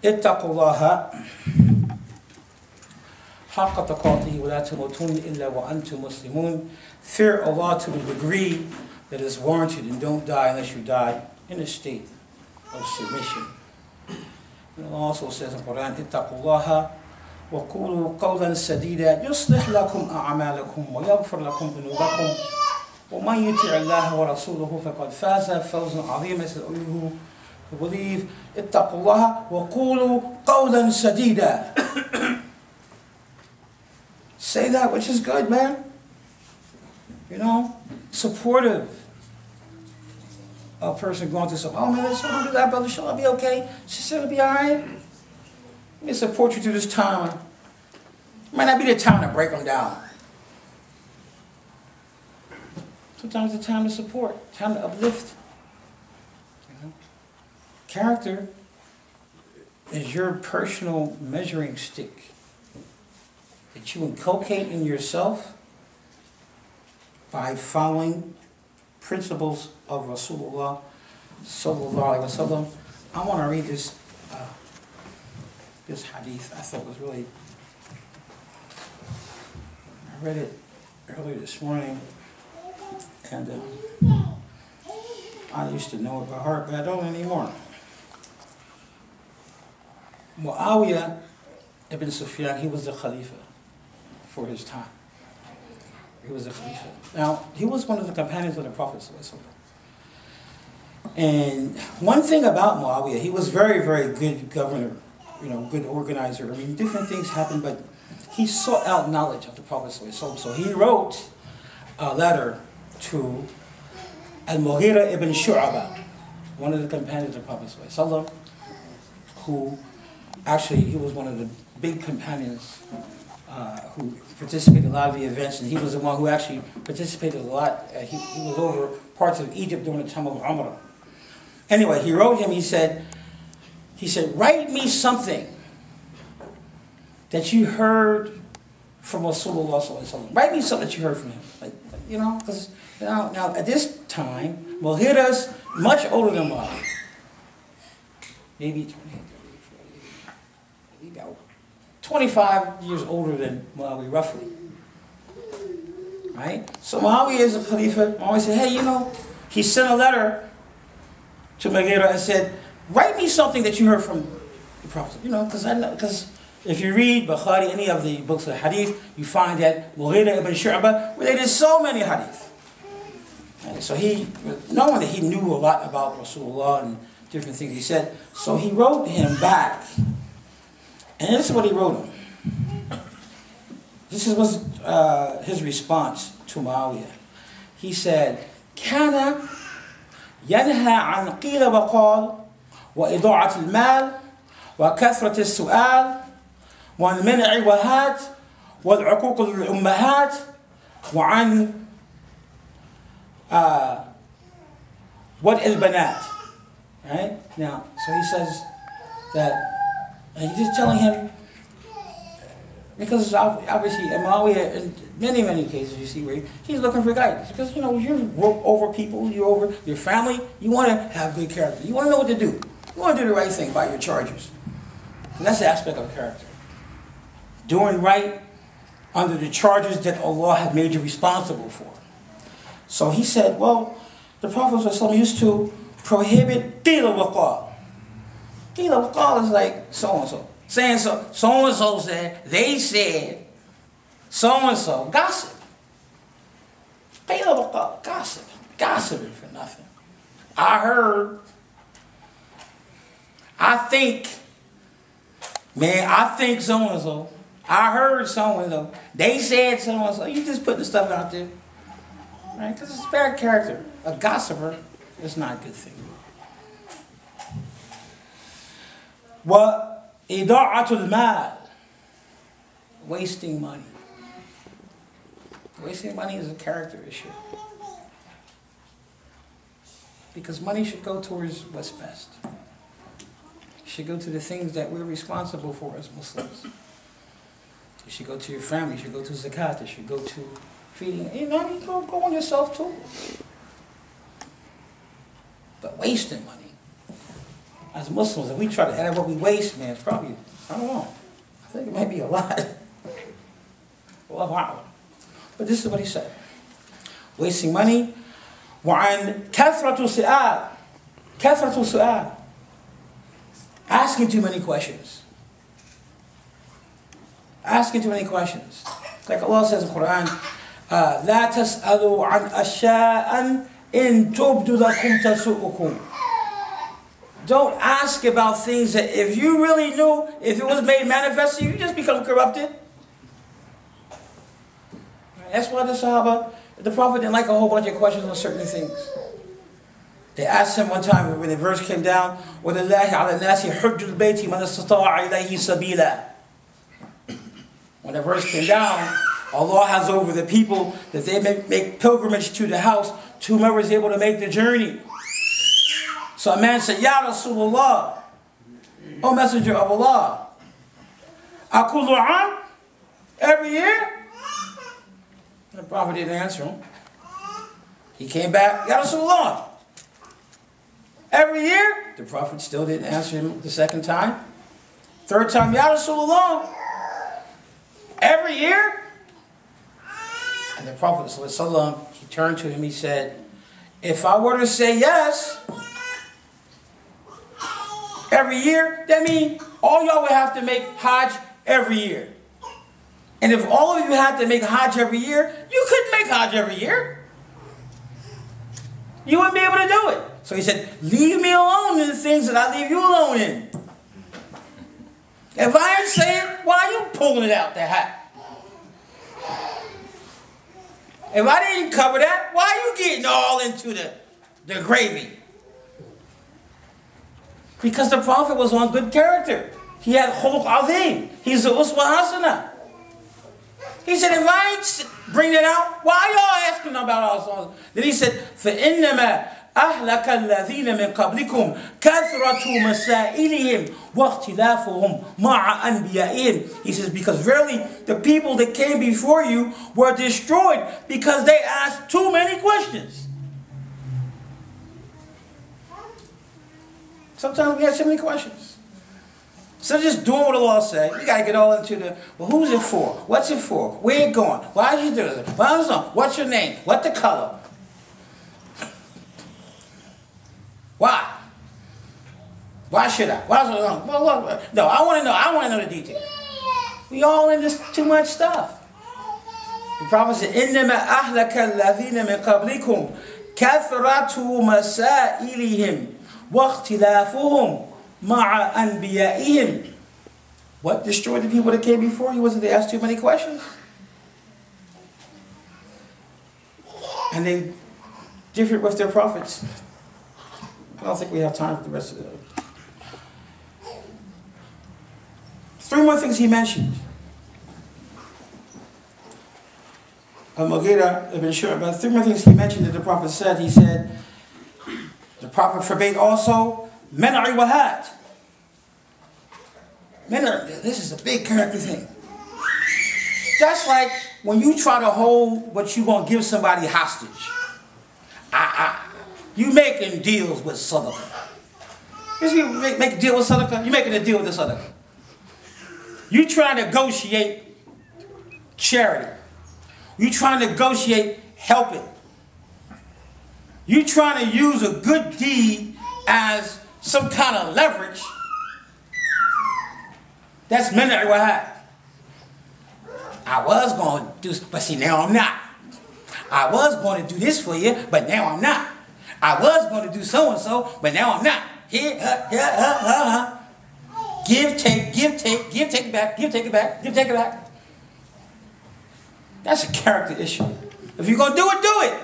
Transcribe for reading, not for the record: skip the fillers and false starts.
اتقوا الله حق تقاته ولا تموتن إلا وأنتم مسلمون. Fear Allah to the degree that is warranted, and don't die unless you die in a state of submission. And Allah also says in the Quran, اتقوا الله وقولوا قولا سديدا يصلح لكم أعمالكم ويغفر لكم ذنوبكم ومن يطع الله ورسوله فقد فاز فوزا عظيما. Says, who believe, اتقوا الله وقولوا قولا سديدا. Say that which is good, man. You know, supportive. A person going through something. Oh man, let's do that, brother. Shall I be okay? Sister, it'll be alright. Let me support you through this time. It might not be the time to break them down. Sometimes it's time to support, time to uplift. You know? Character is your personal measuring stick that you inculcate in yourself by following principles of Rasulullah sallallahu alaihi wasallam. I want to read this hadith. I thought was really. I read it earlier this morning, and I used to know it by heart, but I don't anymore. Muawiyah ibn Sufyan, he was the Khalifa for his time. He was a Khalifa. Now, he was one of the companions of the Prophet ﷺ. And one thing about Muawiyah, he was very, very good governor, you know, good organizer. I mean, different things happened, but he sought out knowledge of the Prophet ﷺ. So he wrote a letter to Al-Mughira ibn Shu'aba, one of the companions of the Prophet ﷺ, who actually, he was one of the big companions who participated in a lot of the events, and he was the one who actually participated a lot. He was over parts of Egypt during the time of Umrah. Anyway, he wrote him, he said, write me something that you heard from Rasulullah sallallahu alaihi wasallam. Write me something that you heard from him. Like, you know, because now at this time, Mughira's much older than Muawiyah. Maybe 25 years older than Muawiyah, roughly. Right? So Muawiyah is a Khalifa. Muawiyah said, hey, you know, he sent a letter to Mughira and said, write me something that you heard from the Prophet. You know, because if you read Bukhari, any of the books of hadith, you find that Mughira ibn Shu'ba related so many hadith. And so he, knowing that he knew a lot about Rasulullah and different things he said, so he wrote him back. And this is what he wrote him. This was his response to Muawiyah. He said, كان ينهى عن قيل وقال وإضاعة المال وكثرة السؤال والمنع وهات والعقوق للأمهات وعن وَدْءِ الْبَنَاتِ. Right? Now, so he says that, and he's just telling him, because obviously Muawiyah, in many, many cases you see where he's looking for guidance. Because, you know, you're over people, you're over your family, you want to have good character. You want to know what to do. You want to do the right thing by your charges. And that's the aspect of character. Doing right under the charges that Allah had made you responsible for. So he said, well, the Prophet ﷺ used to prohibit qila waqal. Qila waqal is like so-and-so. Saying so-and-so said, they said, so-and-so. Gossip. Qila waqal, gossip. Gossiping for nothing. I heard. I think so-and-so. I heard so-and-so. They said so-and-so. You just putting stuff out there. Right? Because it's bad character. A gossiper is not a good thing. وَإِضَاعَةُ الْمَالِ. Wasting money. Wasting money is a character issue. Because money should go towards what's best. It should go to the things that we're responsible for as Muslims. It should go to your family. It should go to zakat. It should go to feeding. You know, you go on yourself too. But wasting money. as Muslims, if we try to add up what we waste, man, it's probably, I don't know. I think it might be a lot. Well, wow. But this is what he said. Wasting money. وعن كثرة السؤال. كثرة السؤال. Asking too many questions. Asking too many questions. Like Allah says in the Quran, لا تسألوا عن أشياء إن تبد لكم تسؤكم. Don't ask about things that if you really knew, if it was made manifest to you, you just become corrupted. That's why the Sahaba, the Prophet didn't like a whole bunch of questions on certain things. They asked him one time when the verse came down, وَلِلَّهِ عَلَى النَّاسِ حُجُّ الْبَيْتِ مَنْ اسْتَطَاعَ إِلَيْهِ سَبِيلًا. When the verse came down, Allah has over the people that they make pilgrimage to the house to whomever is able to make the journey. So a man said, Ya Rasulullah, O Messenger of Allah, Akullu am? Every year? The Prophet didn't answer him. He came back, Ya Rasulullah, every year? The Prophet still didn't answer him the second time. Third time, Ya Rasulullah, every year? And the Prophet ﷺ, he turned to him, he said, if I were to say yes, every year, that means all y'all would have to make Hajj every year. And if all of you had to make Hajj every year, you couldn't make Hajj every year. You wouldn't be able to do it. So he said, leave me alone in the things that I leave you alone in. If I ain't saying, why are you pulling it out the hat? If I didn't cover that, why are you getting all into the gravy? Because the Prophet was on good character. He had khuluq azim. He's the uswa hasana. He said, if I ain't bring that out, why are y'all asking about us? Then he said, فَإِنَّمَا أَهْلَكَ الَّذِينَ مِنْ قَبْلِكُمْ كَثْرَةُ مَسَائِلِهِمْ وَاخْتِلَافُهُمْ مَعَ أَنْبِيَائِهِمْ. He says, because verily the people that came before you were destroyed because they asked too many questions. Sometimes we have so many questions. So just doing what the law says. You got to get all into the, well, who's it for? What's it for? Where it going? Why did you do it? What's your name? What the color? Why? Why should I? Why should I? Well, no, I want to know. I want to know the details. We all in this too much stuff. The Prophet said, إِنَّمَا أَهْلَكَ الَّذِينَ مِنْ قَبْلِكُمْ كَثْرَةُ مَسَائِلِهِمْ وَاخْتِلَافُهُمْ مَعَ أَنْبِيَائِهِمْ. What destroyed the people that came before you? Was it they asked too many questions? And they differed with their prophets. I don't think we have time for the rest of it. 3 more things he mentioned. Al-Mughira ibn Shu'bah, 3 more things he mentioned that the Prophet said. He said, the Prophet forbade also men'i wahat. This is a big character thing. That's like when you try to hold what you're going to give somebody hostage. You making deals with sadaqah. You make a deal with sadaqah, you're making a deal with the sadaqah. You trying to negotiate charity. You trying to negotiate helping. You trying to use a good deed as some kind of leverage. That's men'i wahat. I was going to do, but see, now I'm not. I was going to do this for you, but now I'm not. I was going to do so-and-so, but now I'm not. Here, Give, take, give, take, give, take it back, give, take it back, give, take it back. That's a character issue. If you're going to do it, do it.